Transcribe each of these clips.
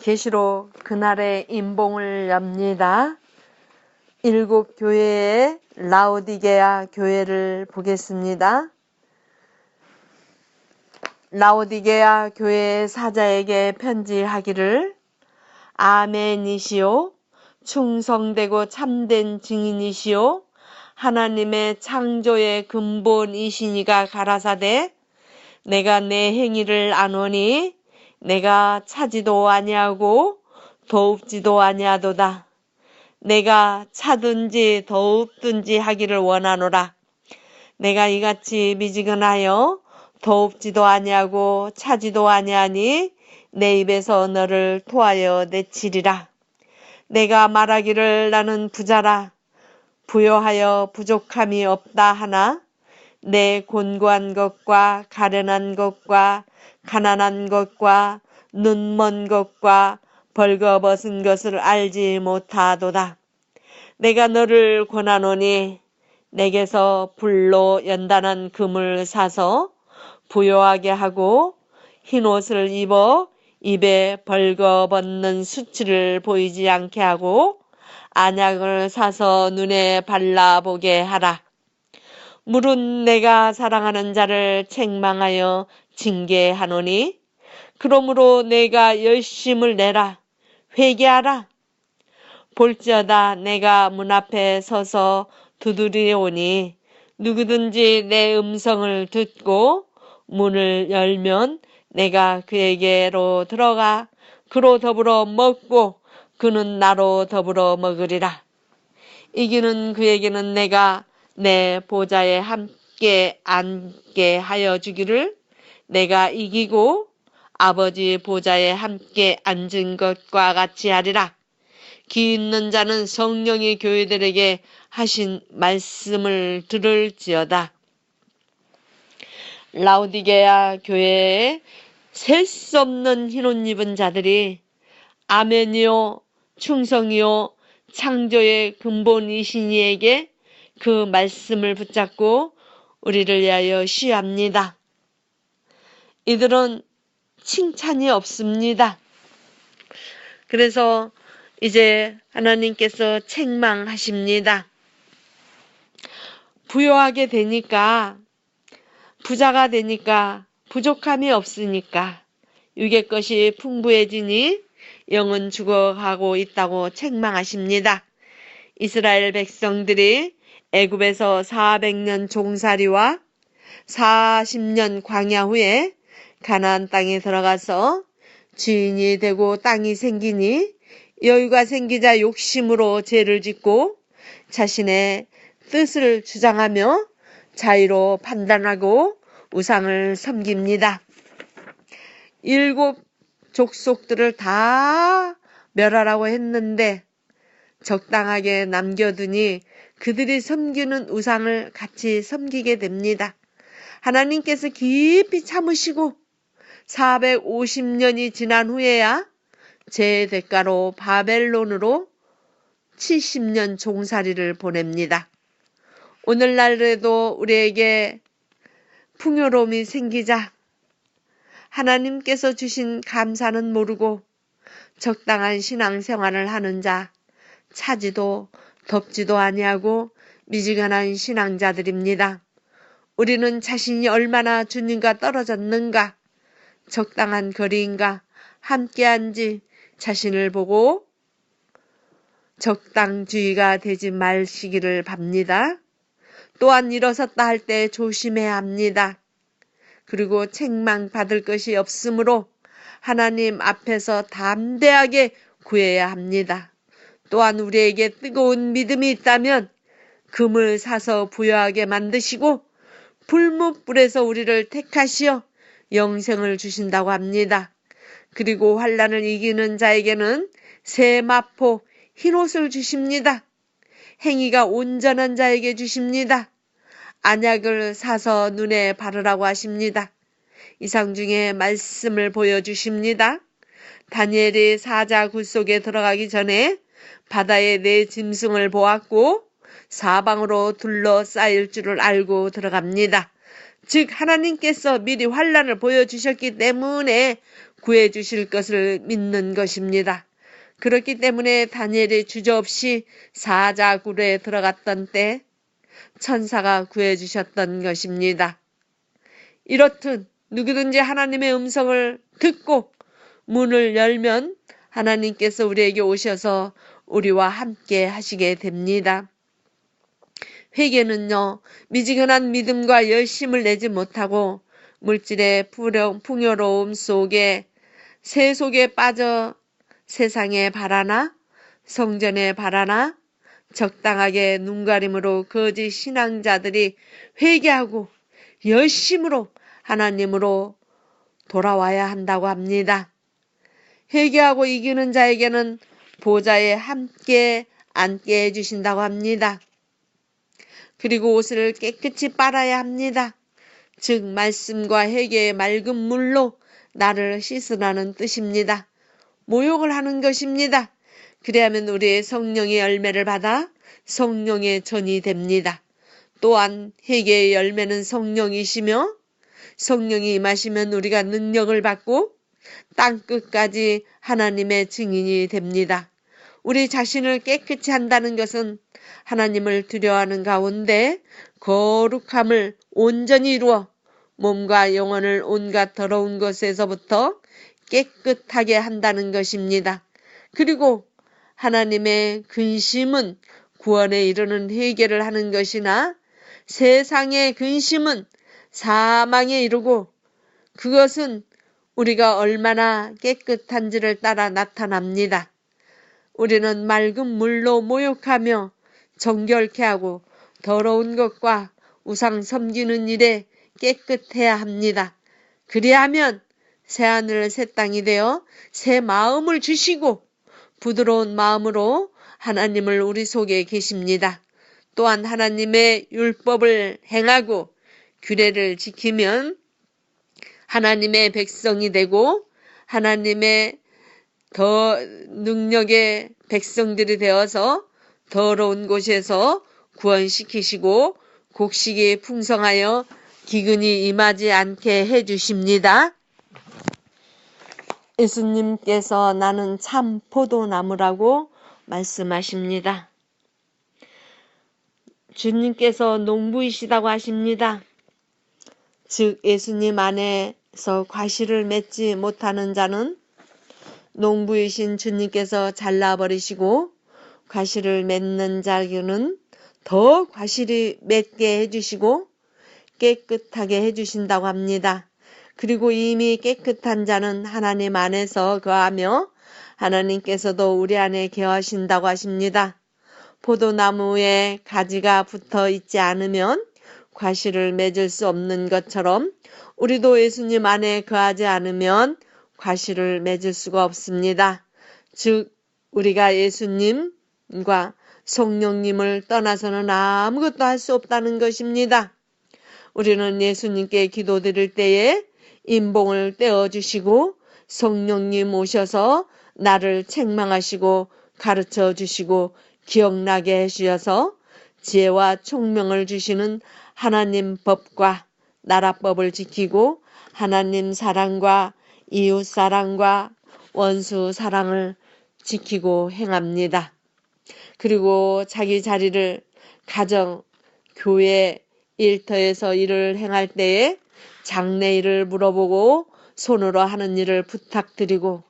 계시록 그날의 임봉을 엽니다. 7 교회의 라오디게아 교회를 보겠습니다. 라오디게아 교회의 사자에게 편지하기를 아멘이시오 충성되고 참된 증인이시오 하나님의 창조의 근본이시니가 가라사대 내가 내 행위를 아노니 내가 차지도 아니하고 더웁지도 아니하도다. 내가 차든지 더웁든지 하기를 원하노라. 내가 이같이 미지근하여 더웁지도 아니하고 차지도 아니하니 내 입에서 너를 토하여 내치리라. 내가 말하기를 나는 부자라 부요하여 부족함이 없다 하나 내 곤고한 것과 가련한 것과 가난한 것과 눈먼 것과 벌거벗은 것을 알지 못하도다. 내가 너를 권하노니 내게서 불로 연단한 금을 사서 부요하게 하고 흰옷을 입어 입에 벌거벗는 수치를 보이지 않게 하고 안약을 사서 눈에 발라보게 하라. 물은 내가 사랑하는 자를 책망하여 징계하노니 그러므로 내가 열심을 내라 회개하라. 볼지어다 내가 문 앞에 서서 두드리오니 누구든지 내 음성을 듣고 문을 열면 내가 그에게로 들어가 그로 더불어 먹고 그는 나로 더불어 먹으리라. 이기는 그에게는 내가 내 보좌에 함께 앉게 하여 주기를 내가 이기고 아버지 보좌에 함께 앉은 것과 같이 하리라. 귀 있는 자는 성령이 교회들에게 하신 말씀을 들을지어다. 라오디게아 교회에 셀 수 없는 흰옷 입은 자들이 아멘이요 충성이요 창조의 근본이시니에게 그 말씀을 붙잡고 우리를 위하여 시합니다. 이들은 칭찬이 없습니다. 그래서 이제 하나님께서 책망하십니다. 부요하게 되니까 부자가 되니까 부족함이 없으니까 육의 것이 풍부해지니 영은 죽어가고 있다고 책망하십니다. 이스라엘 백성들이 애굽에서 400년 종살이와 40년 광야 후에 가나안 땅에 들어가서 주인이 되고 땅이 생기니 여유가 생기자 욕심으로 죄를 짓고 자신의 뜻을 주장하며 자의로 판단하고 우상을 섬깁니다. 7 족속들을 다 멸하라고 했는데 적당하게 남겨두니 그들이 섬기는 우상을 같이 섬기게 됩니다. 하나님께서 깊이 참으시고 450년이 지난 후에야 제 대가로 바벨론으로 70년 종살이를 보냅니다. 오늘날에도 우리에게 풍요로움이 생기자 하나님께서 주신 감사는 모르고 적당한 신앙생활을 하는 자 차지도 덥지도 아니하고 미지근한 신앙자들입니다. 우리는 자신이 얼마나 주님과 떨어졌는가 적당한 거리인가 함께한지 자신을 보고 적당주의가 되지 마시기를 빕니다. 또한 일어섰다 할 때 조심해야 합니다. 그리고 책망받을 것이 없으므로 하나님 앞에서 담대하게 구해야 합니다. 또한 우리에게 뜨거운 믿음이 있다면 금을 사서 부여하게 만드시고 불뭇불에서 우리를 택하시어 영생을 주신다고 합니다. 그리고 환난을 이기는 자에게는 새 마포 흰옷을 주십니다. 행위가 온전한 자에게 주십니다. 안약을 사서 눈에 바르라고 하십니다. 이상 중에 말씀을 보여주십니다. 다니엘이 사자 굴 속에 들어가기 전에 바다에 네 짐승을 보았고 사방으로 둘러싸일 줄을 알고 들어갑니다. 즉 하나님께서 미리 환난을 보여주셨기 때문에 구해 주실 것을 믿는 것입니다. 그렇기 때문에 다니엘이 주저없이 사자굴에 들어갔던 때 천사가 구해 주셨던 것입니다. 이렇듯 누구든지 하나님의 음성을 듣고 문을 열면 하나님께서 우리에게 오셔서 우리와 함께 하시게 됩니다. 회개는요, 미지근한 믿음과 열심을 내지 못하고 물질의 풍요로움 속에 새 속에 빠져 세상에 바라나 성전에 바라나 적당하게 눈가림으로 거짓 신앙자들이 회개하고 열심으로 하나님으로 돌아와야 한다고 합니다. 회개하고 이기는 자에게는 보좌에 함께 앉게 해주신다고 합니다. 그리고 옷을 깨끗이 빨아야 합니다. 즉 말씀과 회개의 맑은 물로 나를 씻으라는 뜻입니다. 모욕을 하는 것입니다. 그래야만 우리의 성령의 열매를 받아 성령의 전이 됩니다. 또한 회개의 열매는 성령이시며 성령이 임하시면 우리가 능력을 받고 땅끝까지 하나님의 증인이 됩니다. 우리 자신을 깨끗이 한다는 것은 하나님을 두려워하는 가운데 거룩함을 온전히 이루어 몸과 영혼을 온갖 더러운 것에서부터 깨끗하게 한다는 것입니다. 그리고 하나님의 근심은 구원에 이르는 회개를 하는 것이나 세상의 근심은 사망에 이르고 그것은 우리가 얼마나 깨끗한지를 따라 나타납니다. 우리는 맑은 물로 모욕하며 정결케 하고 더러운 것과 우상 섬기는 일에 깨끗해야 합니다. 그리하면 새하늘 새 땅이 되어 새 마음을 주시고 부드러운 마음으로 하나님을 우리 속에 계십니다. 또한 하나님의 율법을 행하고 규례를 지키면 하나님의 백성이 되고 하나님의 더 능력의 백성들이 되어서 더러운 곳에서 구원시키시고 곡식이 풍성하여 기근이 임하지 않게 해주십니다. 예수님께서 나는 참 포도나무라고 말씀하십니다. 주님께서 농부이시다고 하십니다. 즉 예수님 안에서 과실을 맺지 못하는 자는 농부이신 주님께서 잘라버리시고 과실을 맺는 자는 더 과실이 맺게 해주시고 깨끗하게 해주신다고 합니다. 그리고 이미 깨끗한 자는 하나님 안에서 거하며 하나님께서도 우리 안에 거하신다고 하십니다. 포도나무에 가지가 붙어 있지 않으면 과실을 맺을 수 없는 것처럼 우리도 예수님 안에 거하지 않으면 과실을 맺을 수가 없습니다. 즉 우리가 예수님과 성령님을 떠나서는 아무것도 할 수 없다는 것입니다. 우리는 예수님께 기도드릴 때에 인봉을 떼어주시고 성령님 오셔서 나를 책망하시고 가르쳐 주시고 기억나게 해주셔서 지혜와 총명을 주시는 하나님 법과 나라법을 지키고 하나님 사랑과 이웃 사랑과 원수 사랑을 지키고 행합니다. 그리고 자기 자리를 가정, 교회, 일터에서 일을 행할 때에 장래 일을 물어보고 손으로 하는 일을 부탁드리고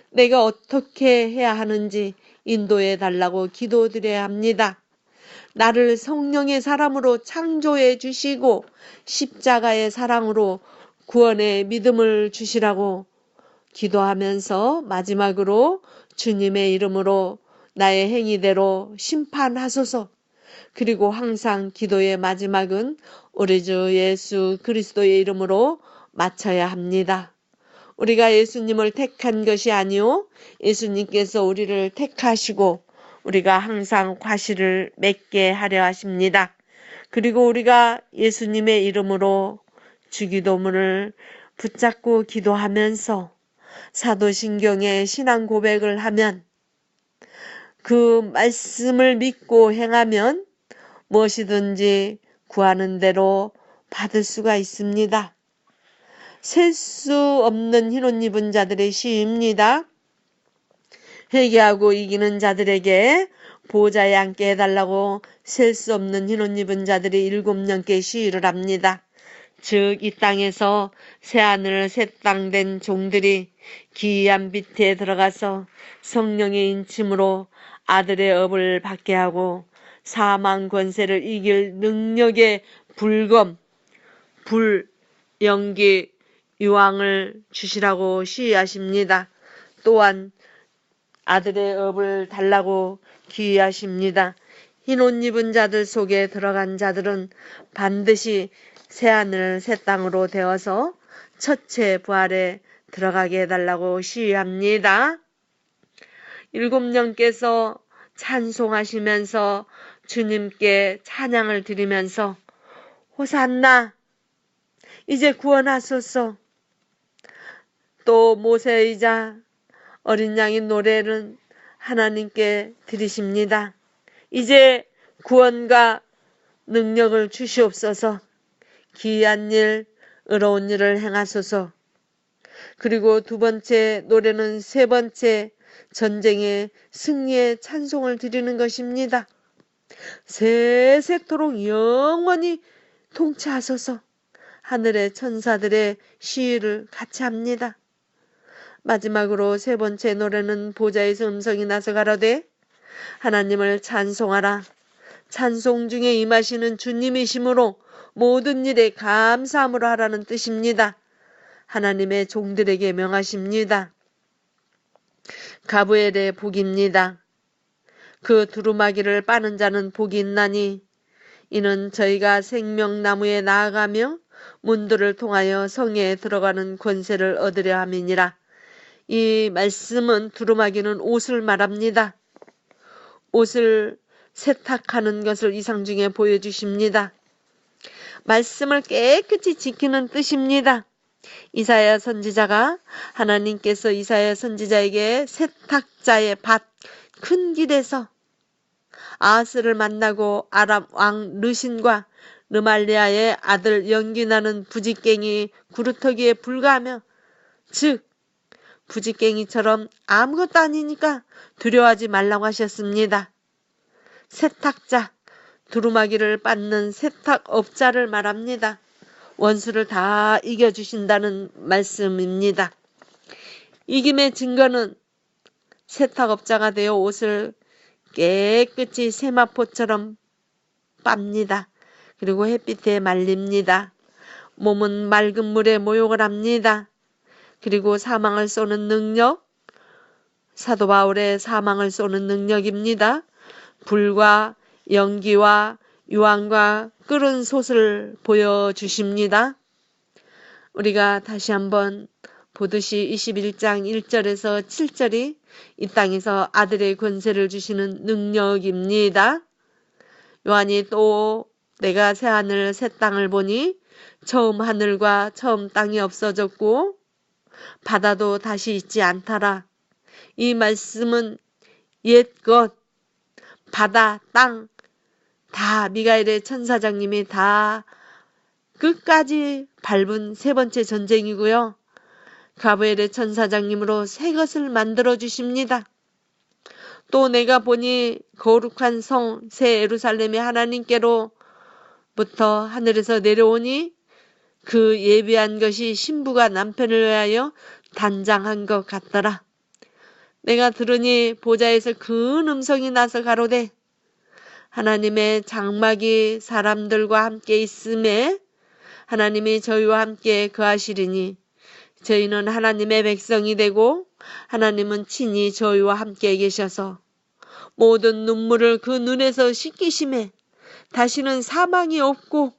내가 어떻게 해야 하는지 인도해 달라고 기도드려야 합니다. 나를 성령의 사람으로 창조해 주시고 십자가의 사랑으로 구원의 믿음을 주시라고 기도하면서 마지막으로 주님의 이름으로 나의 행위대로 심판하소서. 그리고 항상 기도의 마지막은 우리 주 예수 그리스도의 이름으로 마쳐야 합니다. 우리가 예수님을 택한 것이 아니오 예수님께서 우리를 택하시고 우리가 항상 과실을 맺게 하려 하십니다. 그리고 우리가 예수님의 이름으로 주기도문을 붙잡고 기도하면서 사도신경의 신앙 고백을 하면 그 말씀을 믿고 행하면 무엇이든지 구하는 대로 받을 수가 있습니다. 셀 수 없는 흰옷 입은 자들의 시입니다. 회개하고 이기는 자들에게 보좌에 앉게 해달라고 셀 수 없는 흰옷 입은 자들이 7년께 시위를 합니다. 즉 이 땅에서 새하늘 새 땅 된 종들이 기이한 빛에 들어가서 성령의 인침으로 아들의 업을 받게 하고 사망 권세를 이길 능력의 불검, 불, 연기, 유황을 주시라고 시위하십니다. 또한 아들의 업을 달라고 기위하십니다. 흰옷 입은 자들 속에 들어간 자들은 반드시 새하늘 새 땅으로 되어서 첫째 부활에 들어가게 해달라고 시위합니다. 7년께서 찬송하시면서 주님께 찬양을 드리면서 호산나 이제 구원하소서, 또 모세이자 어린 양의 노래는 하나님께 드리십니다. 이제 구원과 능력을 주시옵소서, 기이한 일, 의로운 일을 행하소서. 그리고 두 번째 노래는 세 번째 전쟁의 승리의 찬송을 드리는 것입니다. 세세토록 영원히 통치하소서. 하늘의 천사들의 시위를 같이 합니다. 마지막으로 세 번째 노래는 보좌에서 음성이 나서 가로되 하나님을 찬송하라. 찬송 중에 임하시는 주님이시므로 모든 일에 감사함으로 하라는 뜻입니다. 하나님의 종들에게 명하십니다. 가브엘의 복입니다. 그 두루마기를 빠는 자는 복이 있나니 이는 저희가 생명나무에 나아가며 문들을 통하여 성에 들어가는 권세를 얻으려 함이니라. 이 말씀은 두루마기는 옷을 말합니다. 옷을 세탁하는 것을 이상 중에 보여주십니다. 말씀을 깨끗이 지키는 뜻입니다. 이사야 선지자가 하나님께서 이사야 선지자에게 세탁자의 밭 큰 길에서 아하스를 만나고 아람 왕 르신과 르말리아의 아들 연기나는 부지깽이 구루터기에 불과하며, 즉 부지깽이처럼 아무것도 아니니까 두려워하지 말라고 하셨습니다. 세탁자, 두루마기를 빻는 세탁업자를 말합니다. 원수를 다 이겨주신다는 말씀입니다. 이김의 증거는 세탁업자가 되어 옷을 깨끗이 세마포처럼 빱니다. 그리고 햇빛에 말립니다. 몸은 맑은 물에 모욕을 합니다. 그리고 사망을 쏘는 능력, 사도 바울의 사망을 쏘는 능력입니다. 불과 연기와 유황과 끓은 솥을 보여주십니다. 우리가 다시 한번 보듯이 21장 1절에서 7절이 이 땅에서 아들의 권세를 주시는 능력입니다. 요한이 또 내가 새하늘 새 땅을 보니 처음 하늘과 처음 땅이 없어졌고 바다도 다시 있지 않더라. 이 말씀은 옛것, 바다, 땅 다 미가엘의 천사장님이 다 끝까지 밟은 세 번째 전쟁이고요. 가브엘의 천사장님으로 새 것을 만들어 주십니다. 또 내가 보니 거룩한 성 새 예루살렘이 하나님께로부터 하늘에서 내려오니 그 예비한 것이 신부가 남편을 위하여 단장한 것 같더라. 내가 들으니 보좌에서 큰 음성이 나서 가로되 하나님의 장막이 사람들과 함께 있음에 하나님이 저희와 함께 거하시리니 저희는 하나님의 백성이 되고 하나님은 친히 저희와 함께 계셔서 모든 눈물을 그 눈에서 씻기심에 다시는 사망이 없고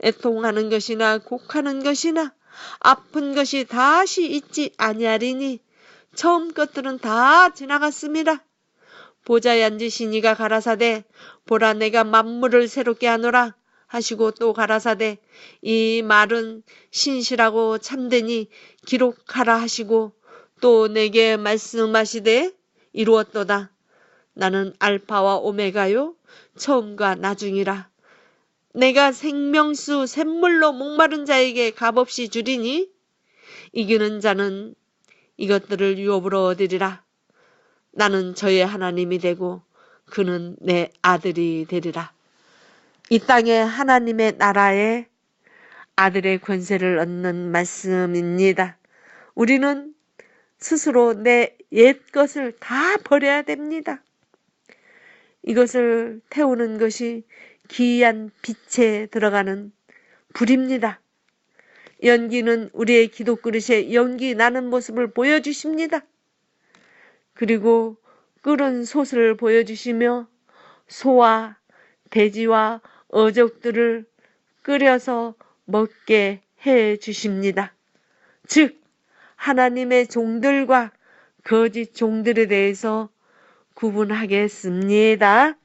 애통하는 것이나 곡하는 것이나 아픈 것이 다시 있지 아니하리니 처음 것들은 다 지나갔습니다. 보좌에 앉으신 이가 가라사대 보라 내가 만물을 새롭게 하노라 하시고 또 가라사대 이 말은 신실하고 참되니 기록하라 하시고 또 내게 말씀하시되 이루었도다. 나는 알파와 오메가요 처음과 나중이라. 내가 생명수 샘물로 목마른 자에게 값없이 주리니 이기는 자는 이것들을 유업으로 얻으리라. 나는 저의 하나님이 되고 그는 내 아들이 되리라. 이 땅에 하나님의 나라에 아들의 권세를 얻는 말씀입니다. 우리는 스스로 내 옛것을 다 버려야 됩니다. 이것을 태우는 것이 기이한 빛에 들어가는 불입니다. 연기는 우리의 기도 그릇에 연기 나는 모습을 보여주십니다. 그리고 끓은 솥을 보여주시며 소와 돼지와 어족들을 끓여서 먹게 해 주십니다. 즉 하나님의 종들과 거짓 종들에 대해서 구분하겠습니다.